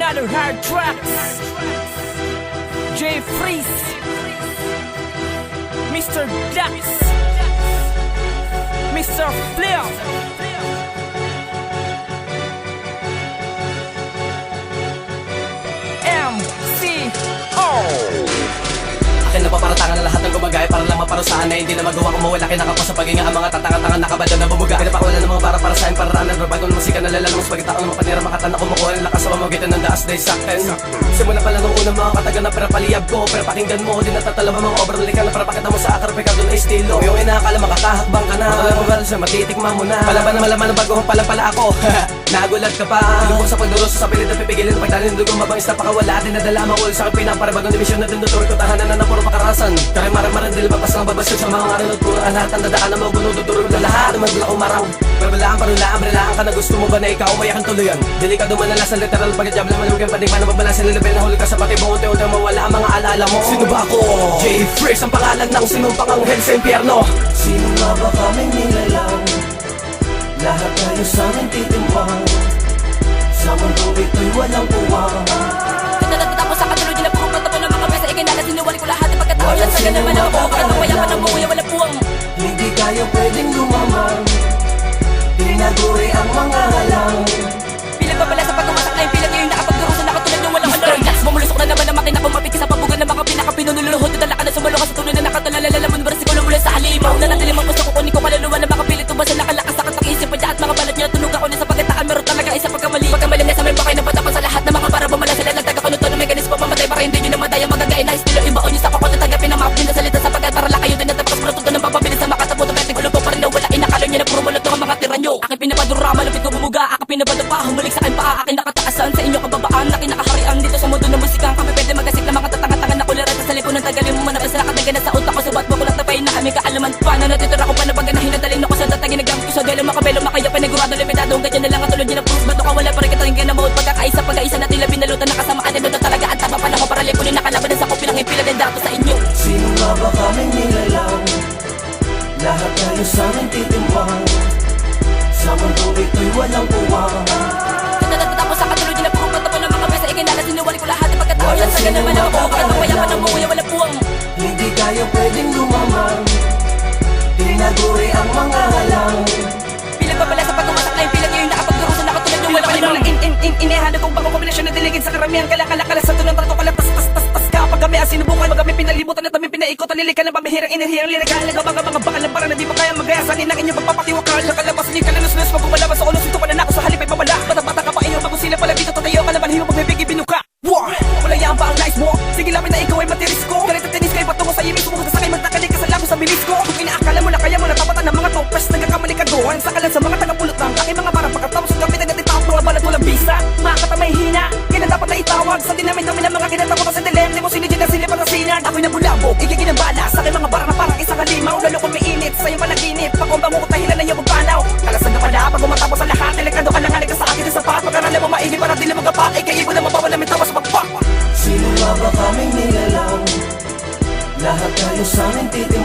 another hard tracks. J Freeze, Mr. Dax, Mr. Flair, MCO. Akin na paparatangan na lahat ng gumagaya para lang maparusahan na hindi na magawa kung mawala kinakapa sa paghinga ang mga tatanga-tangan nakabada na bumuga. Pinapakawalan ng mga para sa akin pararaanan bago ng musika na lalalang mas pagkatao ng mapanira makatan na kumukuha ng lakas sa pamagitan ng daas day sakten. Simula pa lang nung unang mga kataga na pinapaliyab ko, pero pakinggan mo di natatalab ang mga obra nalikan na para pakita mo sa akar pekado na estilo. Yung inakala makakahakbang ka na alam mo ba siya matitikman mo na palaban na malaman ng bago pala ako. Nagulat ka pa lubog sa pagduruso sa pilit at pipigilin ng pagdalin ng dugong mabangis na pakawala din nadala mawal sa akin pinapara division na dindutur ko tahanan na puro pakarasan. Kaya marang dil mapas ng babasyon sa mga ngayon at puro lahat ang dadaan na magunududurog na lahat naman dula kong marang babalaan parulaan ka na gusto mo ba na ikaw may akan tuluyan delikado manala sa literal pagkajab na malugang padigman na babalansin nilabel na huli ka sa pati bungo-unti mawala ang mga alaala mo. Sino ba ako? J Freeze ang pangalan ng sinumpang anghel sa impyerno. Sino nga ba kaming nilalang? Lahat tayo sa amin titimbang. Sa mundong ito'y walang puwang. Tapos sa katulog na puro patapo ng mga besa ikinala sinuwali ko lahat pagkatao yan sa ganun man ako pagkatapayapan ng buhay wala puwang. Hindi tayo pwedeng lumamang. Tinaguri ang mga halang. Pilag pa pala sa pagkawasak na yung pilag ngayon nakapagdurusa na katulad yung walang alarm. Bumulusok na naman ang makina pumapiti sa pabugan ng mga pinakapinunuluhod at alaka na sumalo ka sa tunay na nakatalalala mo versikulo mula sa halimaw na natilim ang gusto ko kunin ko kaluluwa na makapilit ubasa nakalakas sa katak-isip pa at mga balat niya tunog ako na sa pagkataan meron talaga isa pagkamali na sa may bakay na patapon sa lahat ng mga para bumala sila nagtaga ko nito ng mekanismo pamatay para hindi nyo na madaya magagay na estilo iba o nyo sa pakot at tanggapin ang mapin na salita sa pagkat para lang kayo din natapos produto ng papabilis sa makataputo kahit gulo pa rin na wala inakalo nyo na puro mulot ang mga tira nyo aking pinapadura malupit ko bumuga aking pinabadapa humalik sa akin pa aking nakataasan sa inyo kababaan na kinakaharian dito sa mundo ng musika kami pwede magasik na mga tatanga-tanga na kulera sa lipunan tagalin mo manapis na nakadaga na sa utak ko subat bakulat na pain na kami kaalaman pa na natitira ko pa na paganahin na talin ako sa tatagin nagamit ko sa delo makabelo makaya panigurado limitado ang ganyan na lang katulad nyo na proof bato ka wala pa rin katalingan na mawad pagkakaisa pag-aisa na tila binalutan na kasama atin doon talaga at taba pa na ko para lipunin nakalaban sa kopilang ipila ng dato sa inyo. Sino nga ba kaming nilalang? Lahat tayo sa amin titimbang. Sa mundong ito'y walang puwang. Tapos sa katulog na puro patapo ng mga besa ikinala sinuwali ko lahat pagkatao yan sa ganun man ako pagkatapayapan ng buhay wala puwang. Hindi tayo pwedeng lumamang. Tinaguri ang mga halang. Pilag pa pala sa pagkawasak na yung pilag ngayon nakapagdurusa na katulad yung walang alam. Inihanda kong bako kombinasyon na diligid sa karamihan kalakala sa tunang trato kala tas kapag kami ang sinubukan mag kami pinalibutan at kami pinaikot ang lilikan ng pamihirang inihirang lirikal nagabaga mga bakalan para na di pa kaya magayasanin ang inyong pagpapatiwakal nakalabas niyo kalanus-lus pag kumalabas sa ulos ito pa na ako sa halip ay babala bata-bata ka pa inyo bago sila pala dito tatayo ka naman hirap pagbibig ibinuka wala yan ba ang nice mo sige lamin na ikaw ay matiris ko galit at tinis kayo patungo sa imis mo kung sakay magtakalig ka sa labi sa bilis ko kung inaakala mo na kaya mo natapatan ng mga topes nagkakamali ka doon sa kalan sa mga tagapulot ng aking mga parang pagkatapos ang kapitan at itawag mga balat walang bisa mga katamay hina kaya dapat na itawag sa dinamin-dami ng mga kinatapos sa dilem di mo sinigyan na sila para sinag ako'y nabulabog igigin ang bala sa aking mga barang na parang isang halimaw lalo kong mainit sa iyong panaginip pakumbang mo ko tahilan na iyong magpanaw kalasag na pala pag umatapos sa lahat delikado ka lang halig ka sa akin sa sapat pagkaralan mo maigi para di na magapak ikay ibo na mabawa namin tawas magpak. Sino nga ba kaming nilalang? Lahat tayo sa amin titimbang.